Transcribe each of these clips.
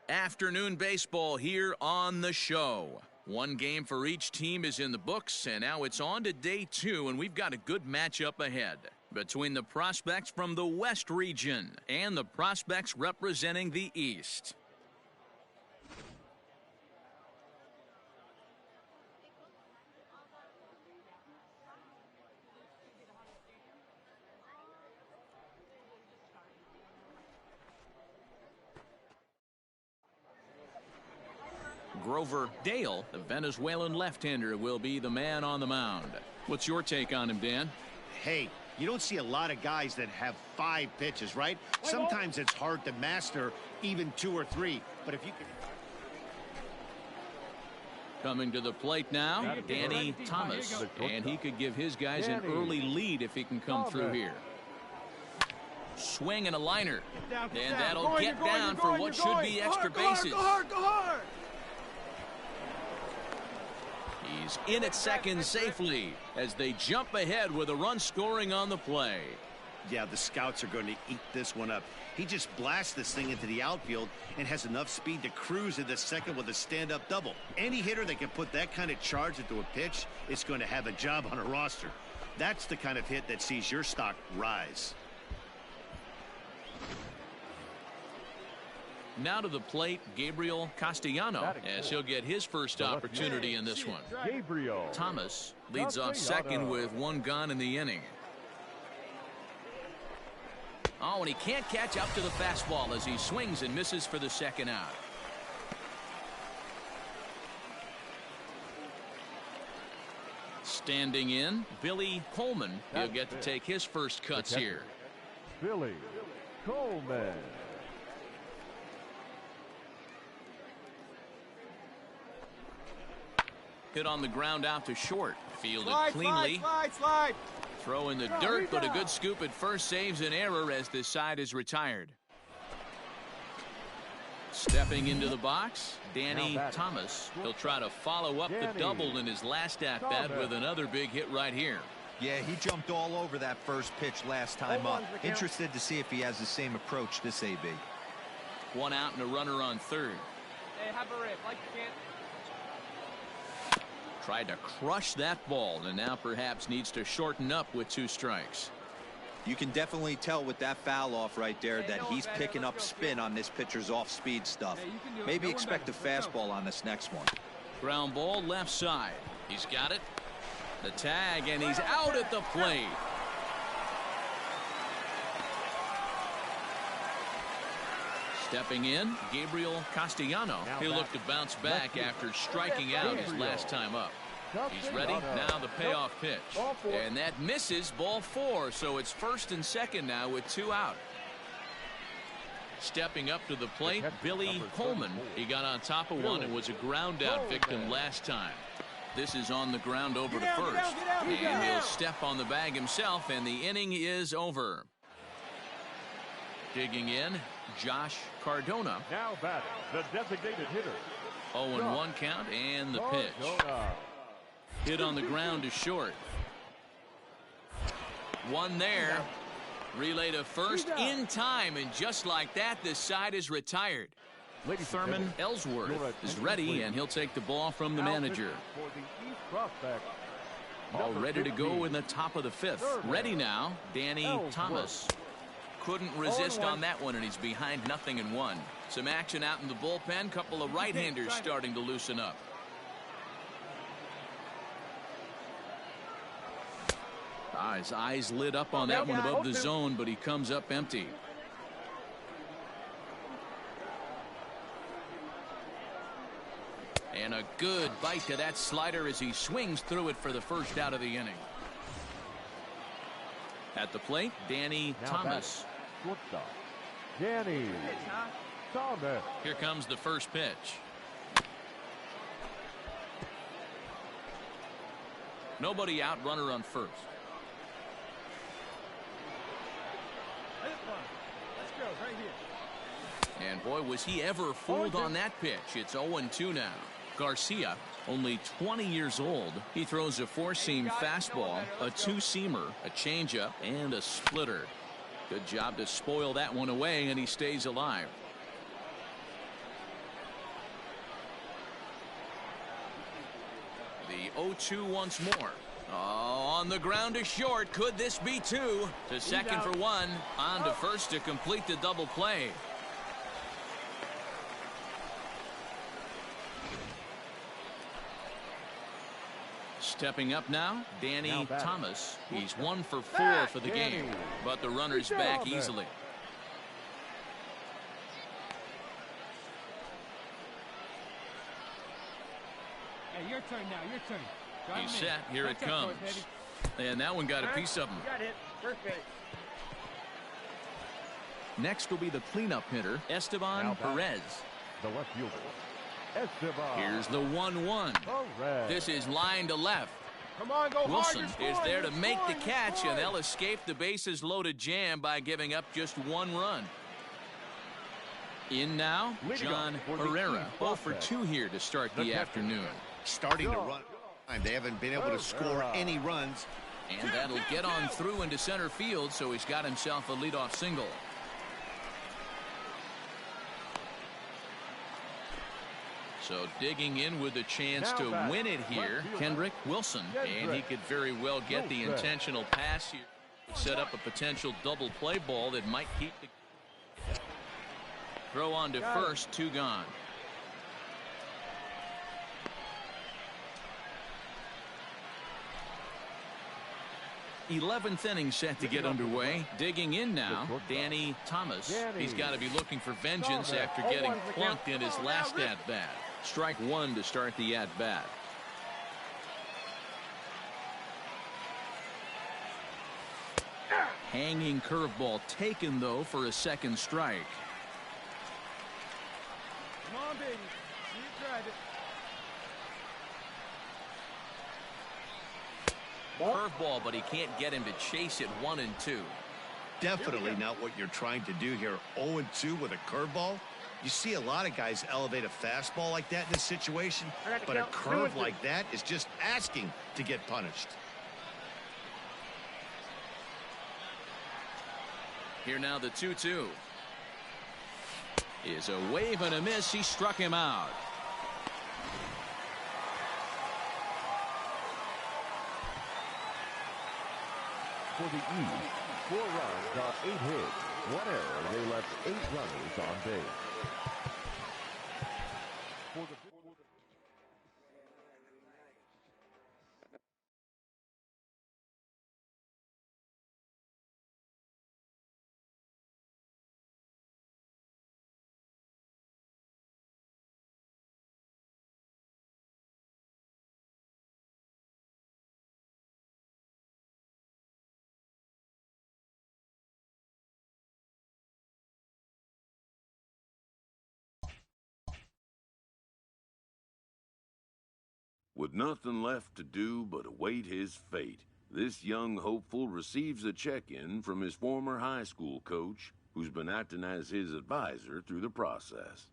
Afternoon baseball here on the show. One game for each team is in the books, and now it's on to day 2, and we've got a good matchup ahead between the prospects from the West region and the prospects representing the East. Grover Dale, the Venezuelan left-hander, will be the man on the mound. What's your take on him, Dan? Hey, you don't see a lot of guys that have 5 pitches, right? Sometimes it's hard to master even 2 or 3, but if you can... Coming to the plate now, Danny Thomas, and he could give his guys an early lead if he can come through here. Swing and a liner, and that'll get down for what should be extra bases. Go hard! He's in at second safely as they jump ahead with a run scoring on the play. Yeah, the scouts are going to eat this one up. He just blasts this thing into the outfield and has enough speed to cruise into second with a stand-up double. Any hitter that can put that kind of charge into a pitch is going to have a job on a roster. That's the kind of hit that sees your stock rise. Now to the plate, Gabriel Castellano, as he'll get his first opportunity in this one. Gabriel Thomas leads off second with 1 gone in the inning. Oh, and he can't catch up to the fastball as he swings and misses for the second out. Standing in, Billy Coleman. He'll get to take his first cuts here. Billy Coleman. Hit on the ground out to short. Fielded cleanly. Slide. Throw in the dirt, but a good scoop at first saves an error as this side is retired. Stepping into the box, Danny Thomas. He'll try to follow up the double in his last at-bat with another big hit right here. Yeah, he jumped all over that first pitch last time up. Interested to see if he has the same approach this AB. 1 out and a runner on third. Hey, have a rip, like you can't. Tried to crush that ball and now perhaps needs to shorten up with 2 strikes. You can definitely tell with that foul off right there that he's picking up spin on this pitcher's off-speed stuff. Maybe expect a fastball on this next one. Ground ball left side. He's got it. The tag, and he's out at the plate. Stepping in, Gabriel Castellano. He'll look to bounce back after striking out his last time up. He's ready. Now the payoff pitch. And that misses, ball 4. So it's first and second now with 2 out. Stepping up to the plate, Billy Coleman. He got on top of one and was a ground out victim last time. This is on the ground over to first. And he'll step on the bag himself, and the inning is over. Digging in, Josh Cardona. Now batting, the designated hitter. 0-1 count, and the pitch. Hit on the ground to short. 1 there. Relay to first in time, and just like that, this side is retired. Thurman Ellsworth is ready, and he'll take the ball from the manager. All ready to go in the top of the 5th. Ready now, Danny Thomas. Couldn't resist on that one, and he's behind 0-1. Some action out in the bullpen. Couple of right-handers starting to loosen up. His eyes lit up on that one above the zone, but he comes up empty. And a good bite to that slider as he swings through it for the first out of the inning. At the plate, Danny Thomas. Danny Thomas. Here comes the first pitch. Nobody out, runner on first. Let's go, right here. And boy, was he ever fooled on that pitch. It's 0-2 now. Garcia, only 20 years old. He throws a 4-seam fastball, a 2-seamer, a changeup, and a splitter. Good job to spoil that one away, and he stays alive. 0-2 once more. Oh, on the ground to short. Could this be two? To second for one. On to first to complete the double play. Stepping up now, Danny Thomas. He's 1 for 4 for the game, but the runner's back easily. Hey, your turn now, your turn. He's set. Here it comes. And that one got a piece of him. Got it. Perfect. Next will be the cleanup hitter, Esteban Perez. The left fielder, Esteban. Here's the 1-1. Perez. This is line to left. Come on, go Wilson hard. You're is scoring, there to you're make the scoring, catch, you're and they'll scoring. escape the bases loaded jam by giving up just 1 run. In now, John Herrera, 0 for 2 here to start the afternoon. Starting to run. They haven't been able to score any runs. And that'll get on through into center field, so he's got himself a leadoff single. So digging in with a chance to win it here, Kendrick Wilson. And he could very well get the intentional pass here. Set up a potential double play ball that might keep the throw on to first, 2 gone. Eleventh inning set to get underway. Digging in now, Danny Thomas. He's got to be looking for vengeance after getting plunked in his last at-bat. Strike 1 to start the at-bat. Hanging curveball taken, though, for a second strike. Come on, baby. See you drive it. Curveball, but he can't get him to chase it 1 and 2. Definitely not what you're trying to do here. 0-2 with a curveball. You see a lot of guys elevate a fastball like that in this situation, but a curve like that is just asking to get punished. Here now the 2-2. Is a wave and a miss. He struck him out. For the East, 4 runs on 8 hits. 1 error. They left 8 runners on base. For the With nothing left to do but await his fate, this young hopeful receives a check-in from his former high school coach, who's been acting as his advisor through the process.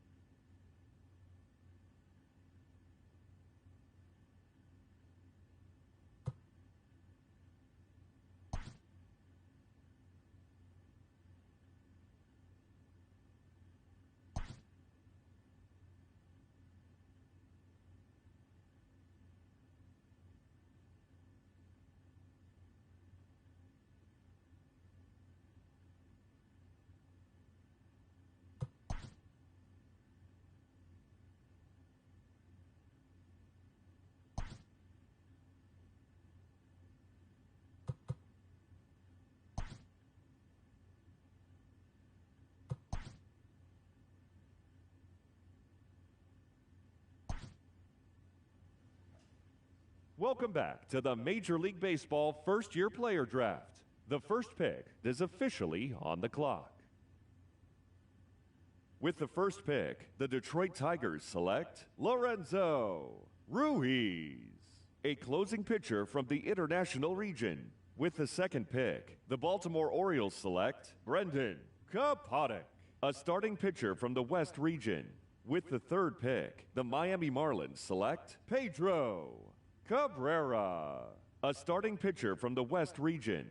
Welcome back to the Major League Baseball first-year player draft. The first pick is officially on the clock. With the first pick, the Detroit Tigers select Lorenzo Ruiz, a closing pitcher from the International region. With the second pick, the Baltimore Orioles select Brendan Kapotic, a starting pitcher from the West region. With the third pick, the Miami Marlins select Pedro Cabrera, a starting pitcher from the West region.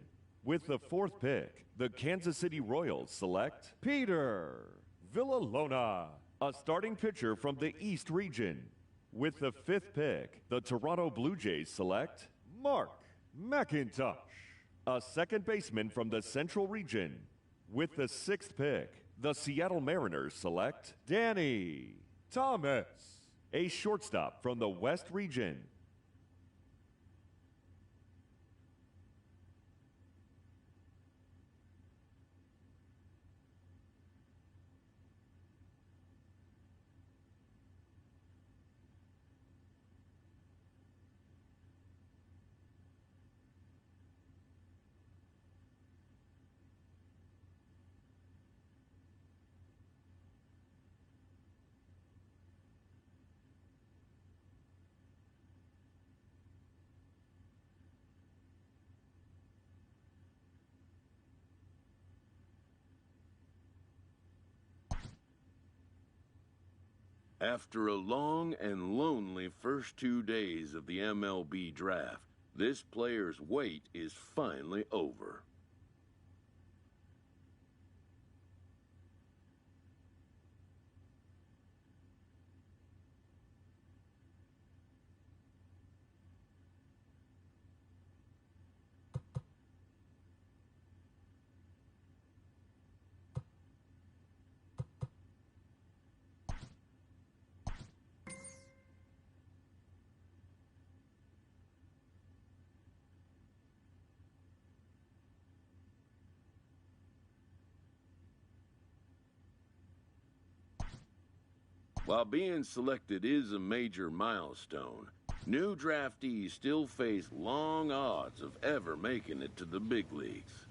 With the fourth pick, the Kansas City Royals select Peter Villalona, a starting pitcher from the East region. With the 5th pick, the Toronto Blue Jays select Mark McIntosh, a second baseman from the Central Region. With the 6th pick, the Seattle Mariners select Danny Thomas, a shortstop from the West Region. After a long and lonely first 2 days of the MLB draft, this player's wait is finally over. While being selected is a major milestone, new draftees still face long odds of ever making it to the big leagues.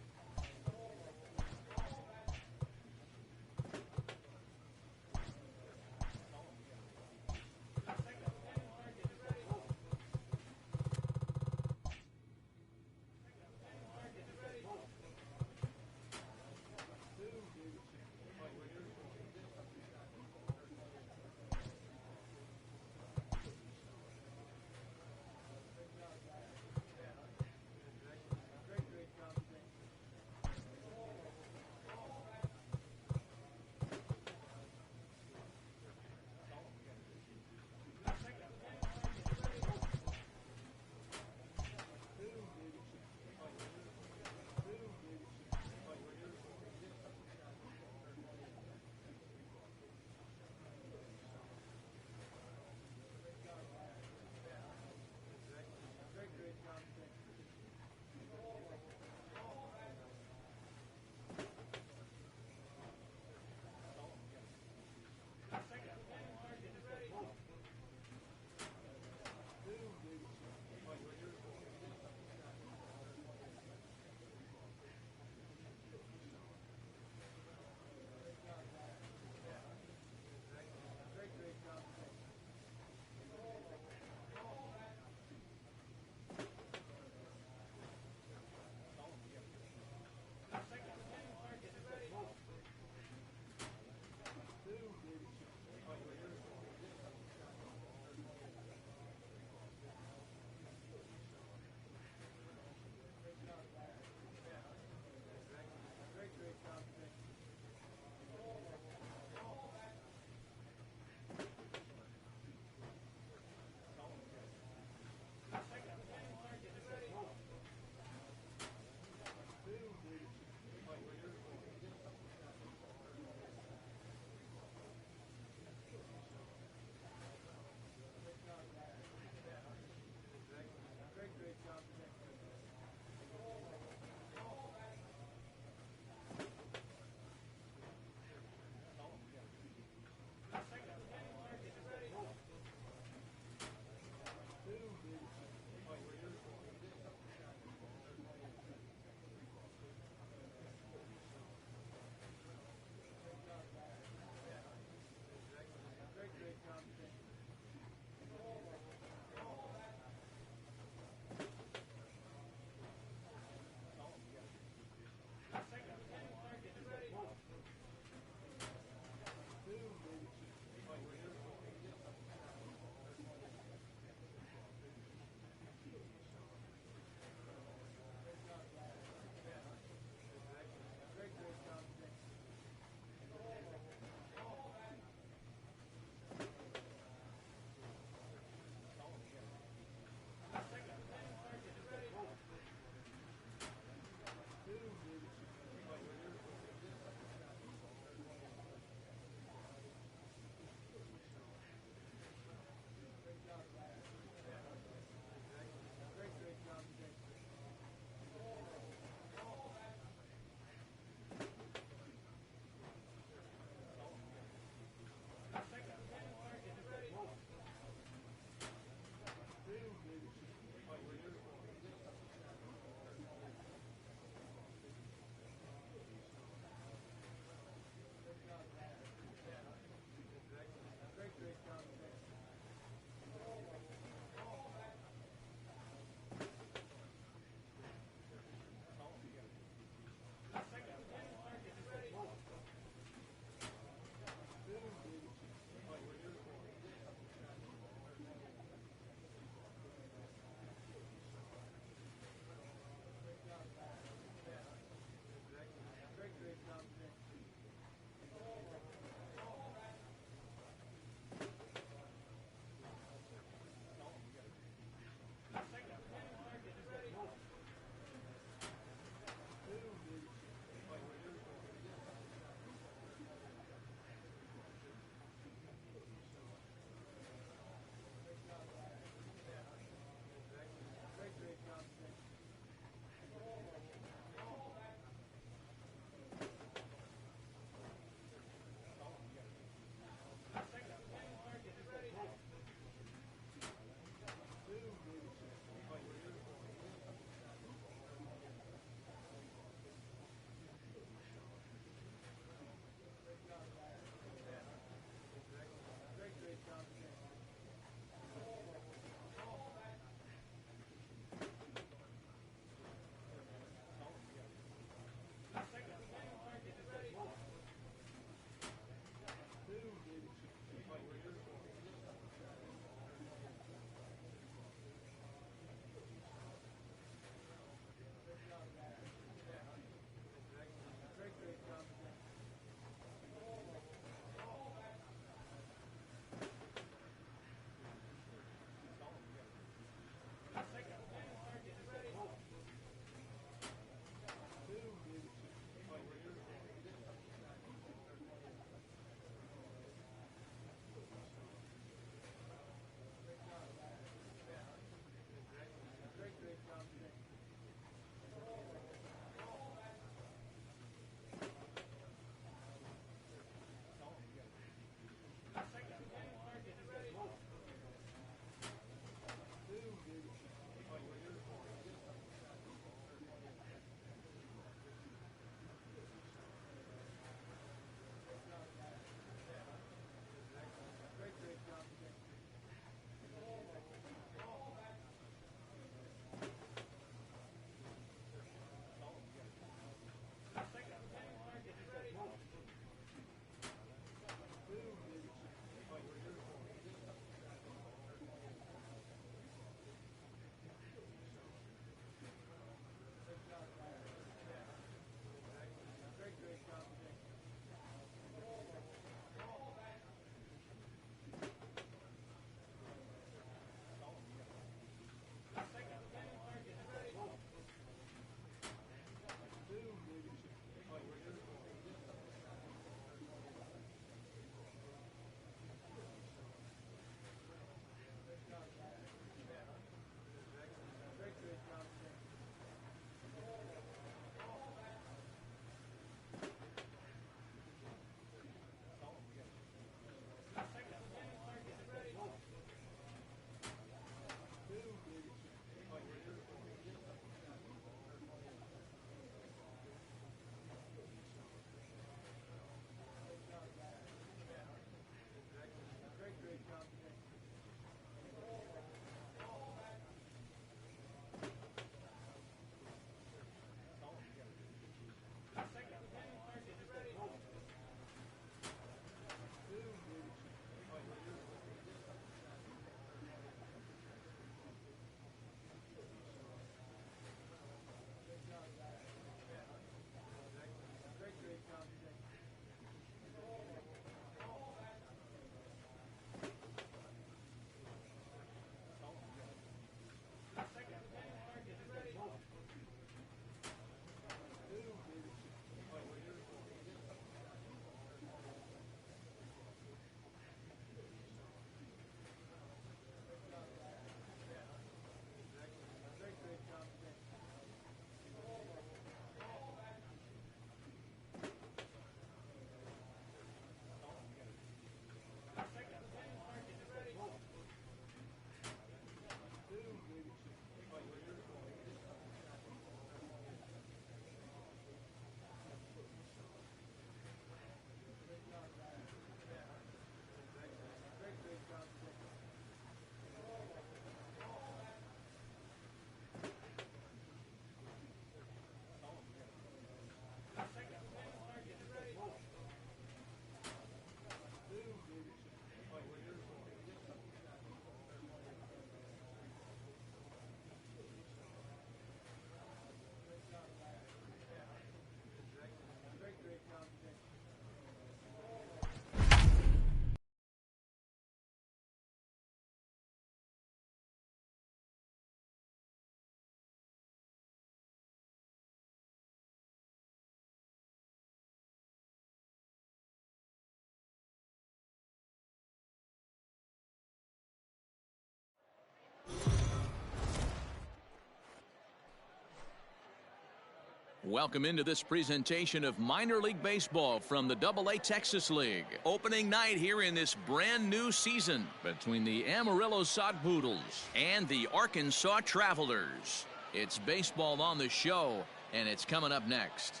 Welcome into this presentation of minor league baseball from the AA Texas League. Opening night here in this brand new season between the Amarillo Sod Poodles and the Arkansas Travelers. It's baseball on the show, and it's coming up next.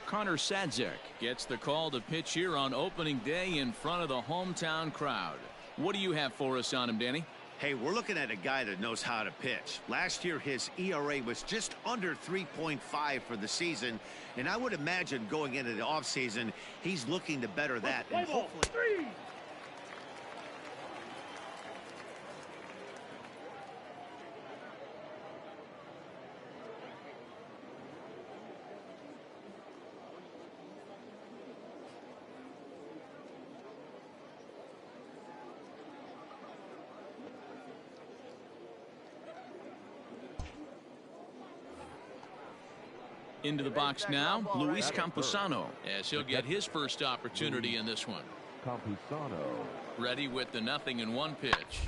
Connor Sadzik gets the call to pitch here on opening day in front of the hometown crowd. What do you have for us on him, Danny? Hey, we're looking at a guy that knows how to pitch. Last year, his ERA was just under 3.5 for the season, and I would imagine going into the offseason, he's looking to better that. And hopefully... Into the box now, Luis Campusano, as he'll get his first opportunity in this one. Campusano. Ready with the 0-1 pitch.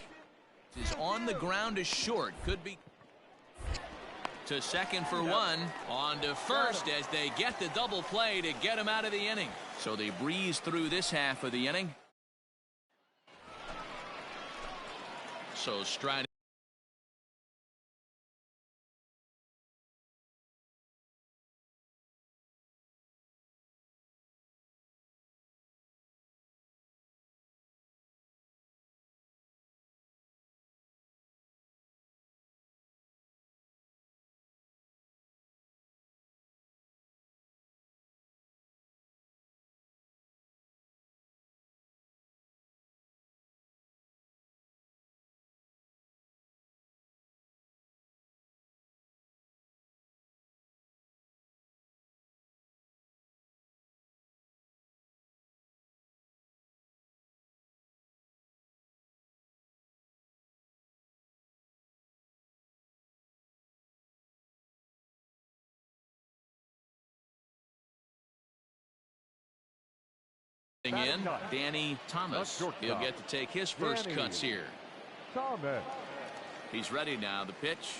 Is on the ground is short. Could be to second for one. On to first as they get the double play to get him out of the inning. So they breeze through this half of the inning. So striding. In Danny Thomas. He'll get to take his first cuts here. He's ready now. The pitch.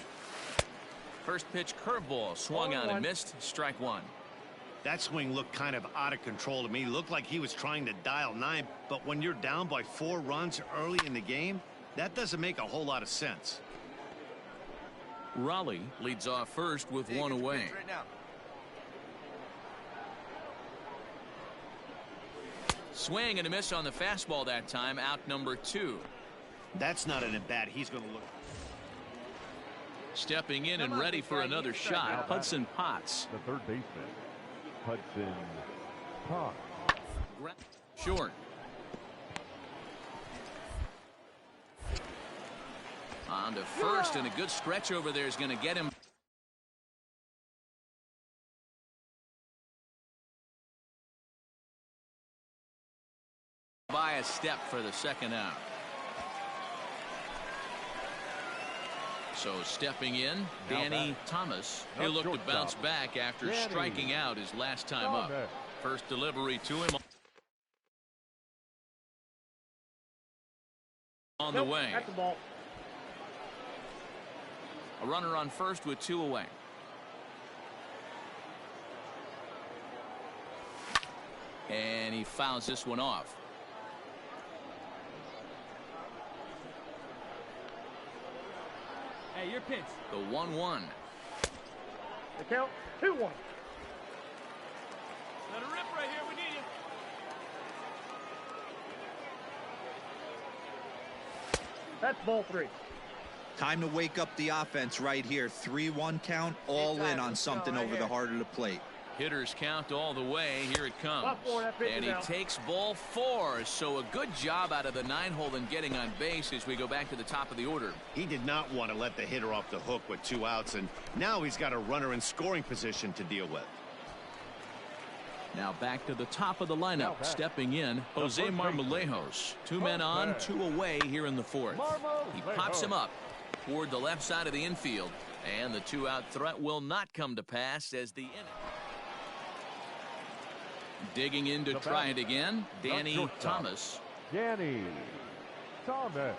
First pitch curveball swung on and missed. Strike one. That swing looked kind of out of control to me. Looked like he was trying to dial 9, but when you're down by 4 runs early in the game, that doesn't make a whole lot of sense. Raleigh leads off first with one away. Swing and a miss on the fastball that time. Out number 2. That's not an at-bat he's going to look. Stepping in and ready for another shot, Hudson Potts. The third baseman, Hudson Potts. Short. On to first, and a good stretch over there is going to get him. By a step for the second out. So stepping in, Danny Thomas. He'll look to bounce back after striking out his last time up. First delivery to him on the way. That's the ball. A runner on first with 2 away. And he fouls this one off. Hey, your pitch. The 1-1. The count, 2-1. Let it rip right here. We need you. That's ball 3. Time to wake up the offense right here. 3-1 count, all in on something over the heart of the plate. Hitters count all the way. Here it comes. And he takes ball 4. So a good job out of the 9-hole in getting on base as we go back to the top of the order. He did not want to let the hitter off the hook with 2 outs, and now he's got a runner in scoring position to deal with. Now back to the top of the lineup. Stepping in, Jose Marmolejos. 2 men on, 2 away here in the 4th. He pops him up toward the left side of the infield. And the 2-out threat will not come to pass as the inning. Digging in to try it again, Danny Thomas. Danny Thomas.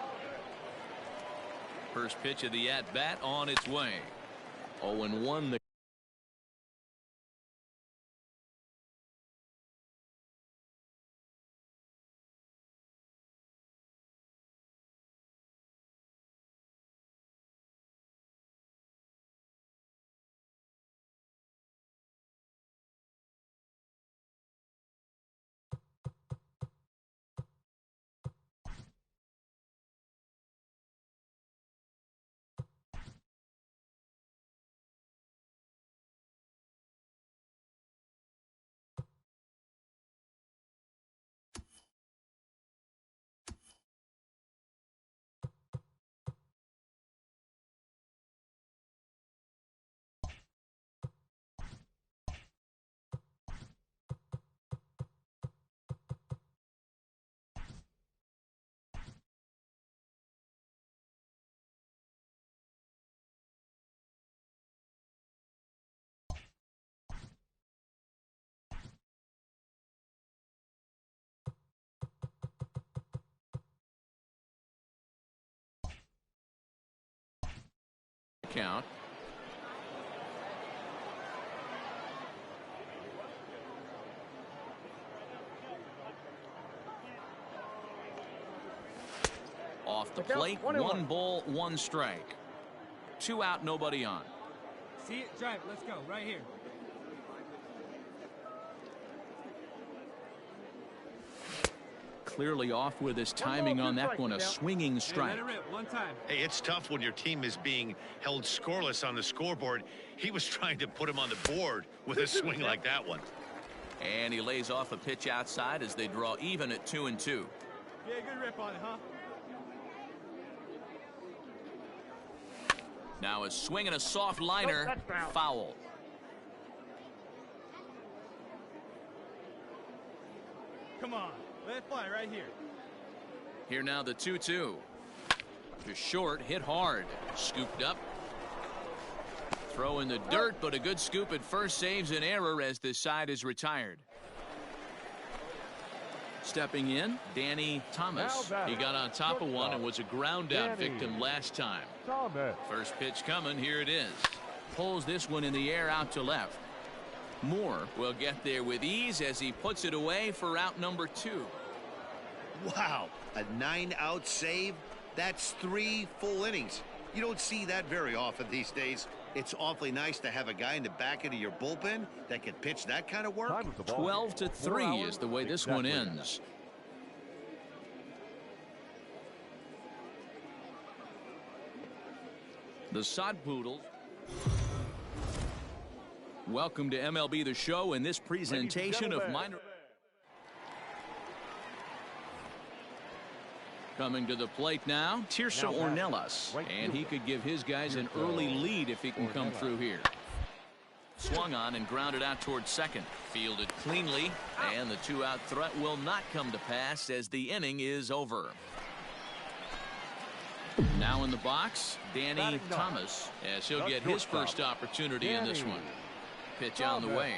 First pitch of the at-bat on its way. 0-1. Count. Off the plate, 1 ball, 1 strike. 2 out, nobody on. See it, drive, let's go, right here. Clearly off with his timing on that one, a swinging strike. Hey, let it rip, 1 time. Hey, it's tough when your team is being held scoreless on the scoreboard. He was trying to put him on the board with a swing like that one. And he lays off a pitch outside as they draw even at 2-2. Yeah, good rip on it, huh? Now a swing and a soft liner, foul. Come on, let it fly right here. Here now the 2-2. Just short, hit hard, scooped up. Throw in the dirt, but a good scoop at first saves an error as this side is retired. Stepping in, Danny Thomas. He got on top of one and was a ground out victim last time. First pitch coming, here it is. Pulls this one in the air out to left. Moore will get there with ease as he puts it away for out number 2. Wow, a 9-out save? That's 3 full innings. You don't see that very often these days. It's awfully nice to have a guy in the back end of your bullpen that can pitch that kind of work. 12-3 is the way this one ends. The Sod Poodles. Welcome to MLB The Show in this presentation of minor. Coming to the plate now, Tirso Ornelas, and he could give his guys an early lead if he can come through here. Swung on and grounded out towards second. Fielded cleanly, and the 2-out threat will not come to pass as the inning is over. Now in the box, Danny Thomas, as he'll get his first opportunity in this one. Pitch on the way.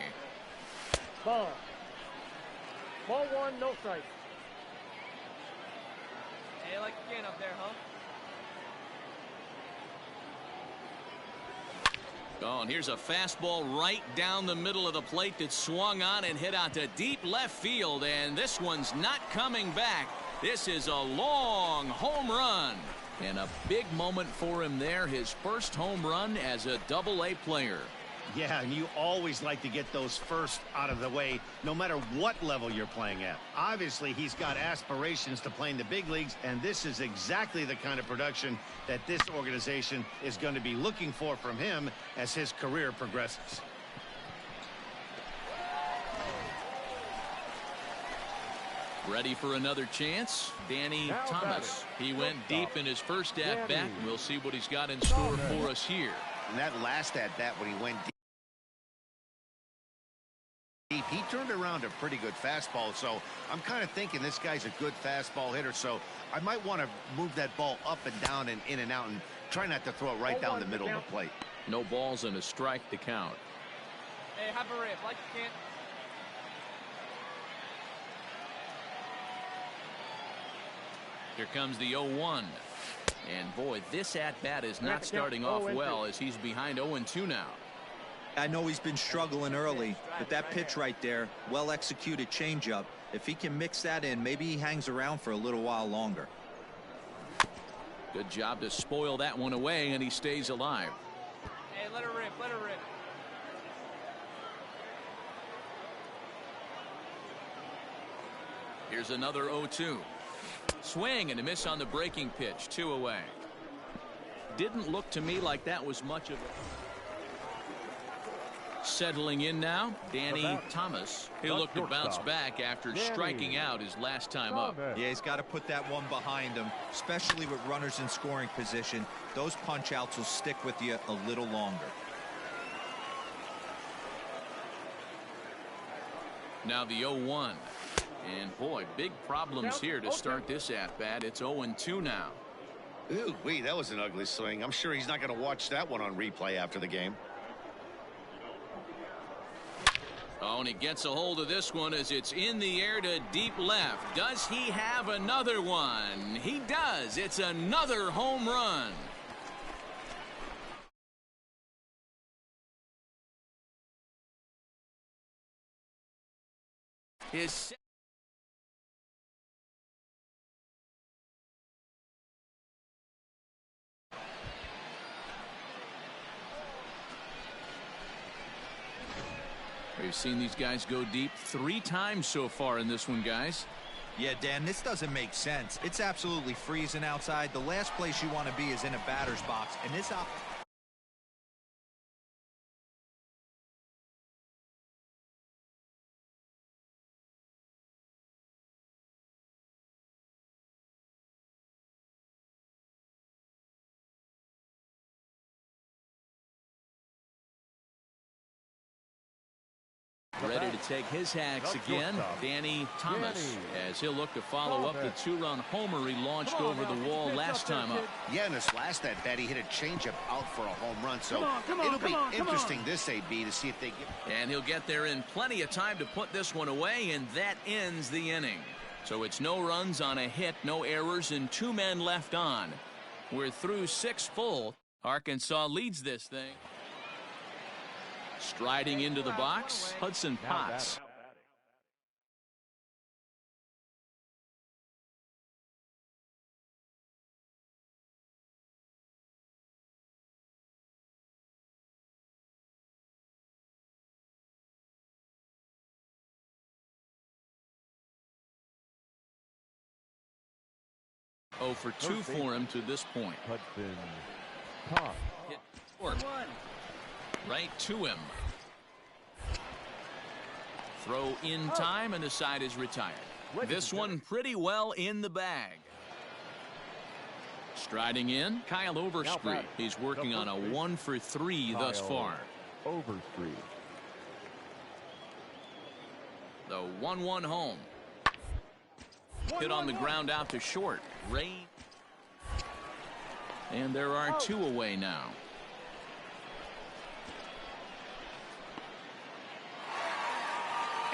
Ball. Ball 1, no strike. Hey, like again up there, huh? Oh, and here's a fastball right down the middle of the plate that swung on and hit out to deep left field, and this one's not coming back. This is a long home run, and a big moment for him there, his first home run as a Double-A player. Yeah, and you always like to get those first out of the way, no matter what level you're playing at. Obviously, he's got aspirations to play in the big leagues, and this is exactly the kind of production that this organization is going to be looking for from him as his career progresses. Ready for another chance? Danny Thomas. He went deep in his first at-bat. We'll see what he's got in store for us here. And that last at-bat when he went deep, he turned around a pretty good fastball. So I'm kind of thinking this guy's a good fastball hitter. So I might want to move that ball up and down and in and out and try not to throw it right down the middle of the plate. No balls and a strike to count. Hey, have a rip, like you can't. Here comes the 0-1. And boy, this at-bat is not starting off well as he's behind 0-2 now. I know he's been struggling early, but that pitch right there, well-executed changeup, if he can mix that in, maybe he hangs around for a little while longer. Good job to spoil that one away, and he stays alive. Hey, let her rip, let her rip. Here's another 0-2. Swing and a miss on the breaking pitch. 2 away. Didn't look to me like that was much of a... Settling in now, Danny Thomas. He'll look to bounce back after striking out his last time up. Yeah, he's got to put that one behind him, especially with runners in scoring position. Those punch-outs will stick with you a little longer. Now the 0-1. And boy, big problems here to start this at-bat. It's 0-2 now. Ooh, that was an ugly swing. I'm sure he's not going to watch that one on replay after the game. Oh, and he gets a hold of this one as it's in the air to deep left. Does he have another one? He does. It's another home run. His We've seen these guys go deep 3 times so far in this one, guys. Yeah, Dan, this doesn't make sense. It's absolutely freezing outside. The last place you want to be is in a batter's box, and this up. Ready to take his hacks again, Danny Thomas, as he'll look to follow up the 2-run homer he launched over the wall last time up. Yeah, in his last at-bat, he hit a changeup out for a home run, so it'll be interesting this AB to see if they get... And he'll get there in plenty of time to put this one away, and that ends the inning. So it's no runs on a hit, no errors, and 2 men left on. We're through 6 full. Arkansas leads this thing. Striding into the box, Hudson Potts. Oh for 2 for him to this point. Hudson Potts. Hit short. Right to him. Throw in time, and the side is retired. This one pretty well in the bag. Striding in, Kyle Overstreet. He's working on a 1 for 3 thus far. Overstreet. The 1-1 home. Hit on the ground out to short. Rain. And there are 2 away now.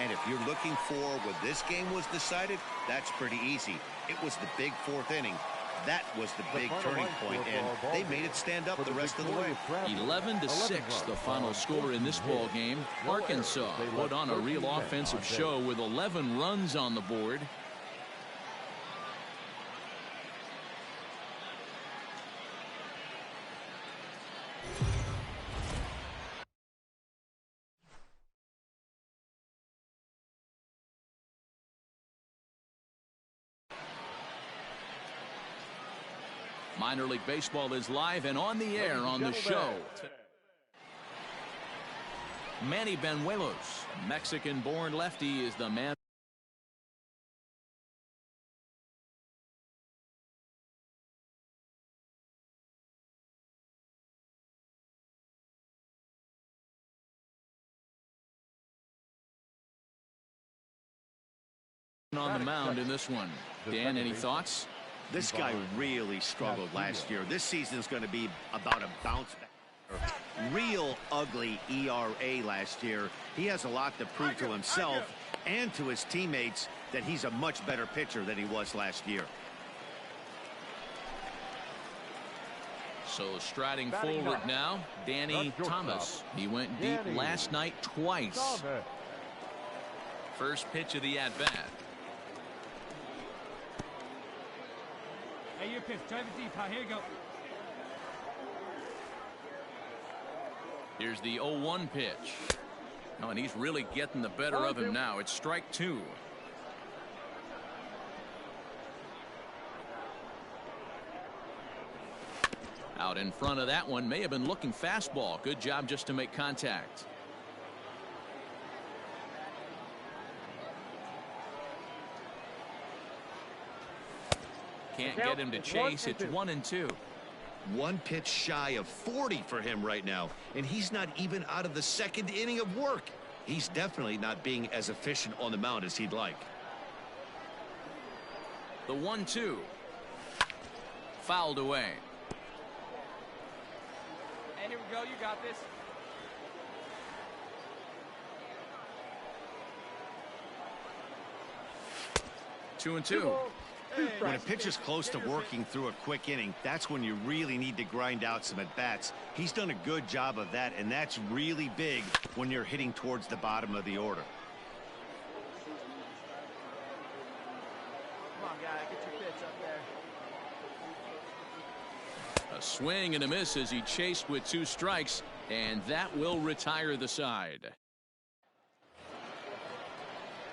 And if you're looking for what this game was decided, that's pretty easy. It was the big 4th inning. That was the big turning point, and they made it stand up the rest of the way. 11-6, the final score in this ball game. Arkansas put on a real offensive show with 11 runs on the board. Minor League Baseball is live and on the air on the show. Manny Benuelos, Mexican-born lefty, is the man on the mound in this one. Dan, any thoughts? This guy really struggled last year. This season is going to be about a bounce back. Real ugly ERA last year. He has a lot to prove to himself and to his teammates that he's a much better pitcher than he was last year. So striding forward now, Danny Thomas. He went deep last night twice. First pitch of the at-bat. Hey, you pitch. Drive it deep. Here you go. Here's the 0-1 pitch. Oh, and he's really getting the better of him now. It's strike two. Out in front of that one, may have been looking fastball. Good job just to make contact. Can't get him to chase. It's 1-2. One pitch shy of 40 for him right now, and he's not even out of the second inning of work. He's definitely not being as efficient on the mound as he'd like. The 1-2. Fouled away. Hey, here we go. You got this. Two and two. When a pitcher's close to working through a quick inning, that's when you really need to grind out some at-bats. He's done a good job of that, and that's really big when you're hitting towards the bottom of the order. Come on, guy. Get your pitch up there. A swing and a miss as he chased with 2 strikes, and that will retire the side.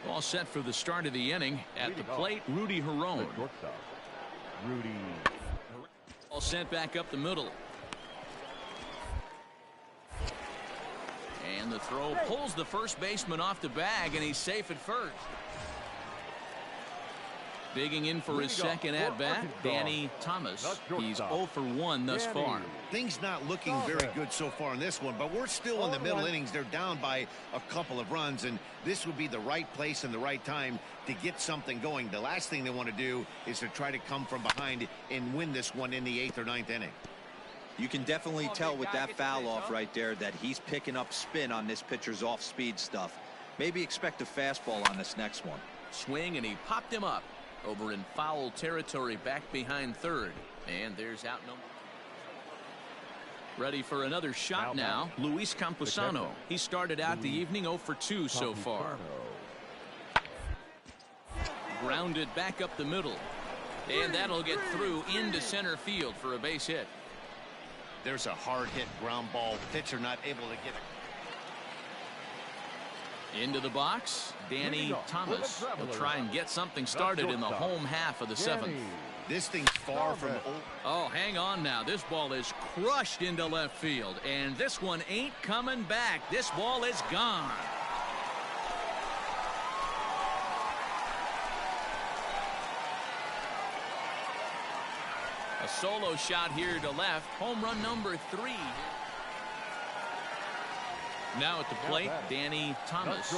All set for the start of the inning. At the plate, Rudy Herron. All sent back up the middle. And the throw pulls the first baseman off the bag, and he's safe at first. Digging in for his second at-bat, Danny Thomas. He's 0 for 1 thus far. Things not looking very good so far in this one, but we're still in the middle innings. They're down by a couple of runs, and this would be the right place and the right time to get something going. The last thing they want to do is to try to come from behind and win this one in the 8th or 9th inning. You can definitely tell with that foul off right there that he's picking up spin on this pitcher's off-speed stuff. Maybe expect a fastball on this next one. Swing, and he popped him up. Over in foul territory back behind third. And there's out number. Ready for another shot now. Luis Camposano. He started out the evening 0 for 2 so far. Grounded back up the middle. And that'll get through into center field for a base hit. There's a hard hit ground ball. Pitcher not able to get it. Into the box, Danny Thomas. He'll try and get something started in the home half of the 7th. This thing's far from old. Oh, hang on now. This ball is crushed into left field, and this one ain't coming back. This ball is gone. A solo shot here to left. Home run number 3. Now at the plate, Danny Thomas.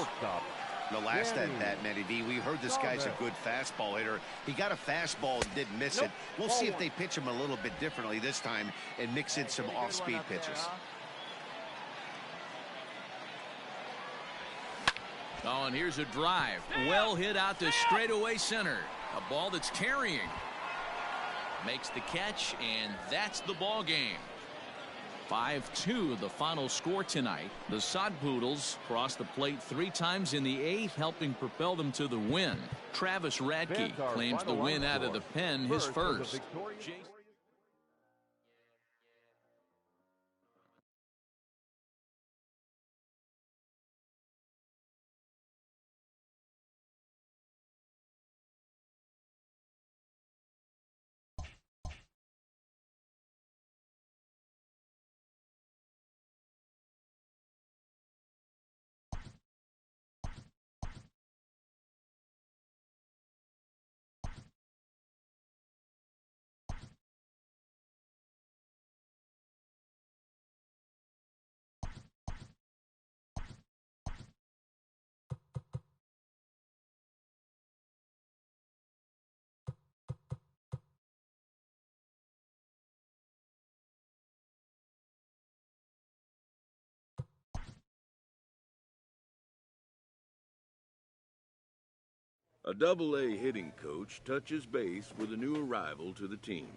The last at-bat, Matty D, we heard this guy's a good fastball hitter. He got a fastball and didn't miss it. We'll see if they pitch him a little bit differently this time and mix in some off-speed pitches. Oh, and here's a drive. Well hit out to straightaway center. A ball that's carrying. Makes the catch, and that's the ball game. 5-2 the final score tonight. The Sod Poodles crossed the plate 3 times in the 8th, helping propel them to the win. Travis Radke claims the win out of the pen, his first. A Double-A hitting coach touches base with a new arrival to the team.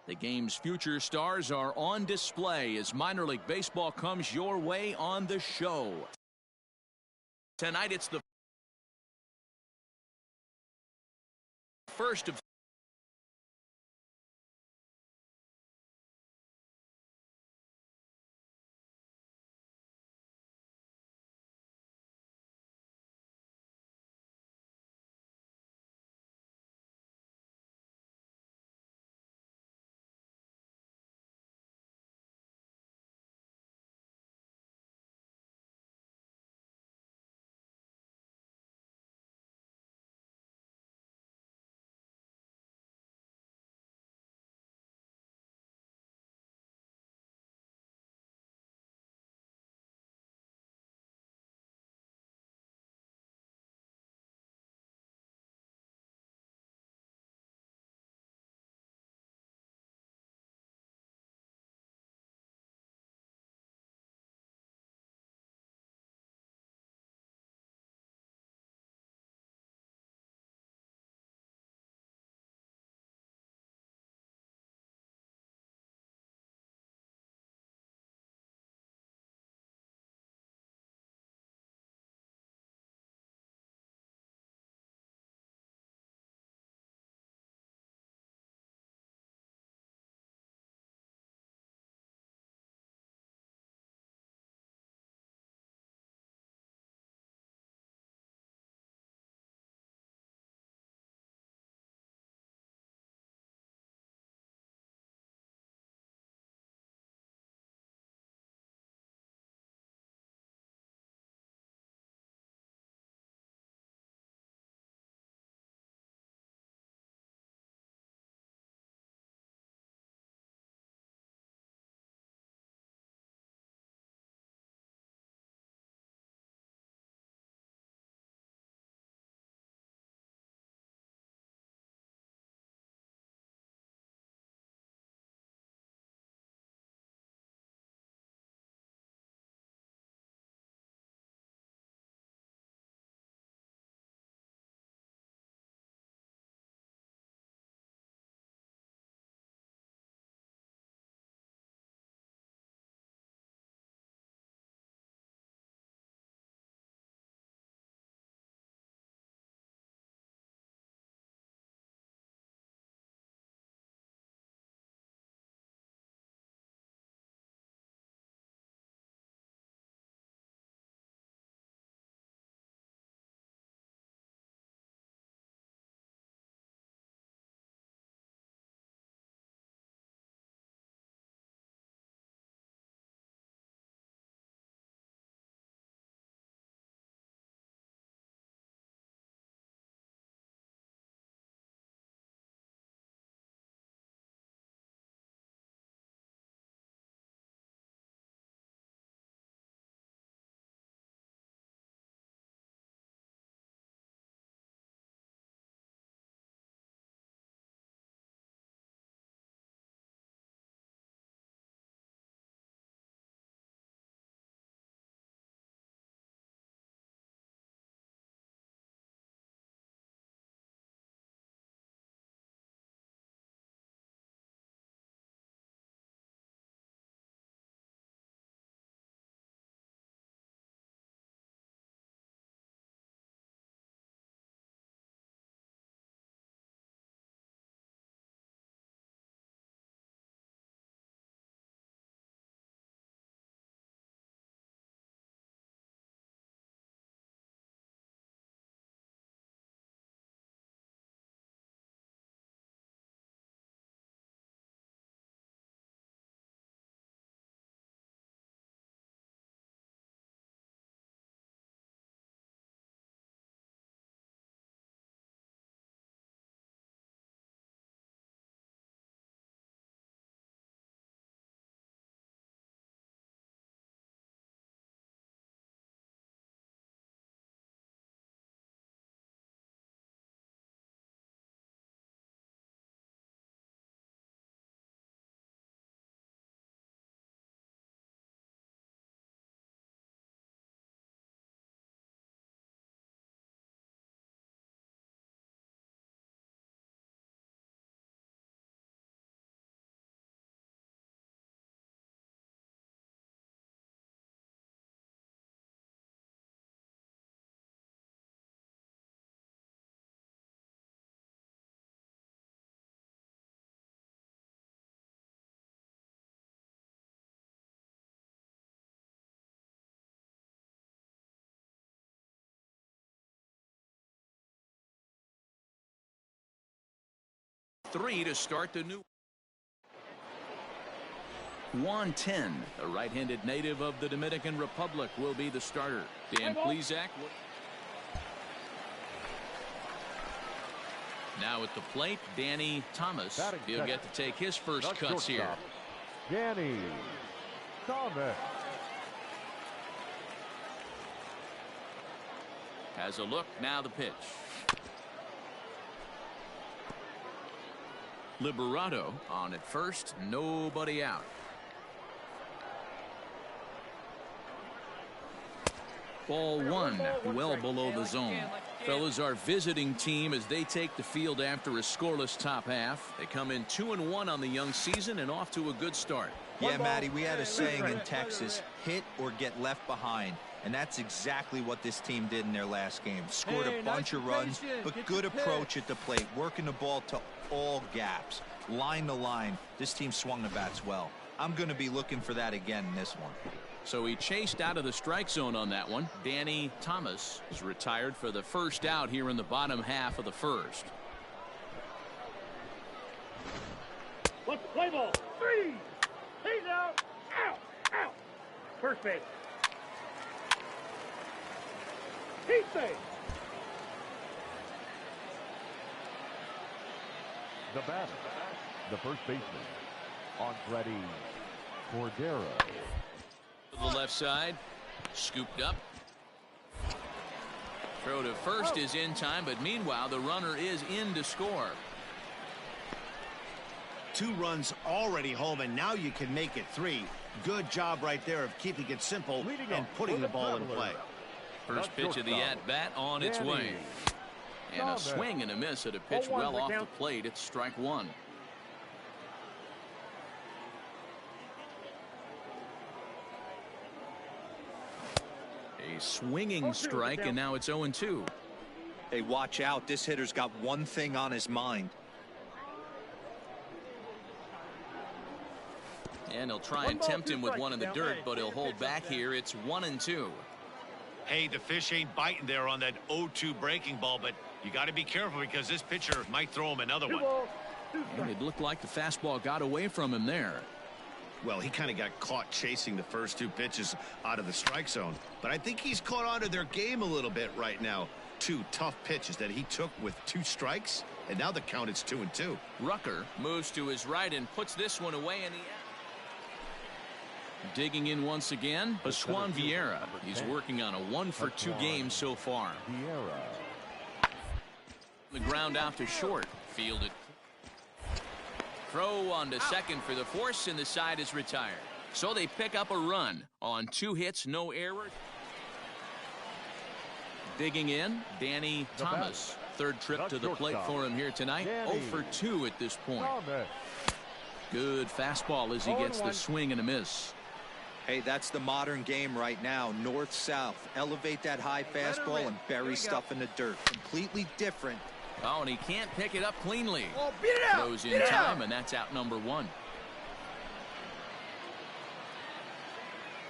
The game's future stars are on display as minor league baseball comes your way on the show. Tonight it's the first of 3 to start the new. Juan 10, a right-handed native of the Dominican Republic, will be the starter. Dan Plesac. Now at the plate, Danny Thomas. He'll get to take his first cuts here. Danny Thomas has a look. Now the pitch. Liberato on at first. Nobody out. Ball 1, well below the zone. Fellas, our visiting team as they take the field after a scoreless top half. They come in 2-1 on the young season and off to a good start. Yeah, Matty, we had a saying in Texas, hit or get left behind. And that's exactly what this team did in their last game. Scored a bunch of runs, but good approach at the plate, working the ball to all gaps. Line to line, this team swung the bats well. I'm going to be looking for that again in this one. So he chased out of the strike zone on that one. Danny Thomas is retired for the first out here in the bottom half of the first. Let's play ball. 3. He's out. Out. Out. First base. He's safe. the batter, the first baseman, Andretti Cordero. To the left side, scooped up. Throw to first is in time, but meanwhile the runner is in to score. 2 runs already home, and now you can make it 3. Good job right there of keeping it simple and putting the ball in play. First pitch of the at-bat on its way. And a swing and a miss at a pitch well off the plate. It's strike 1. A swinging strike, and now it's 0-2. Hey, watch out. This hitter's got one thing on his mind. And he'll try and tempt him with one in the dirt, but he'll hold back here. It's 1-2. Hey, the fish ain't biting there on that 0-2 breaking ball, but you got to be careful because this pitcher might throw him another one. And it looked like the fastball got away from him there. Well, he kind of got caught chasing the first 2 pitches out of the strike zone, but I think he's caught on to their game a little bit right now. 2 tough pitches that he took with 2 strikes, and now the count is 2-2. Rucker moves to his right and puts this one away in the end. Digging in once again, Pascual Vieira. He's working on a 1-for-2 game so far. The ground out to short. Fielded. Throw on to second for the force, and the side is retired. So they pick up a run on 2 hits, no errors. Digging in, Danny Thomas. 3rd trip to the plate for him here tonight. 0-for-2 at this point. Good fastball as he gets the swing and a miss. Hey, that's the modern game right now. North-south. Elevate that high fastball and bury stuff in the dirt. Completely different. Oh, and he can't pick it up cleanly. Oh, beat it out. Throws in time, and that's out number 1.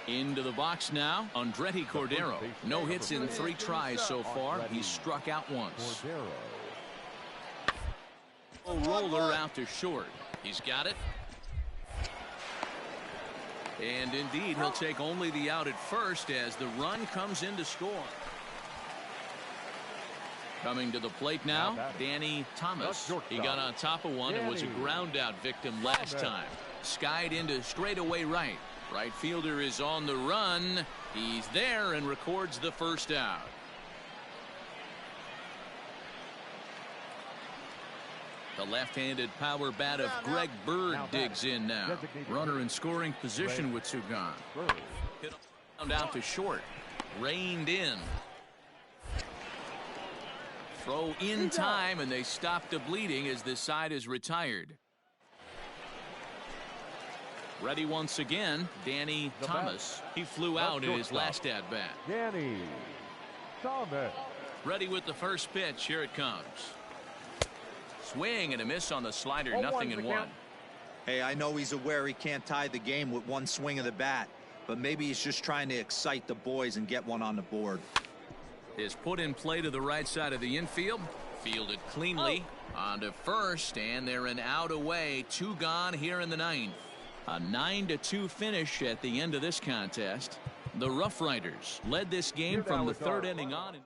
Into the box now, Andretti Cordero. No hits in 3 tries so far. He's struck out once. A roller out to short. He's got it. And indeed, he'll take only the out at first as the run comes in to score. Coming to the plate now, Danny Thomas. He got on top of one and was a ground out victim last time. Skied into straightaway right. Right fielder is on the run. He's there and records the first out. The left-handed power bat of Greg Bird digs in now. Runner in scoring position with 2 gone. Hit out to short. Reined in. Throw in time, and they stop the bleeding as this side is retired. Ready once again, Danny Thomas. He flew out in his last at-bat. Danny Thomas. Ready with the first pitch. Here it comes. Swing and a miss on the slider. 0-1. Hey, I know he's aware he can't tie the game with 1 swing of the bat, but maybe he's just trying to excite the boys and get one on the board. Is put in play to the right side of the infield. Fielded cleanly on to first, and they're an out away. 2 gone here in the 9th. A 9-2 finish at the end of this contest. The Rough Riders led this game from the 3rd inning on.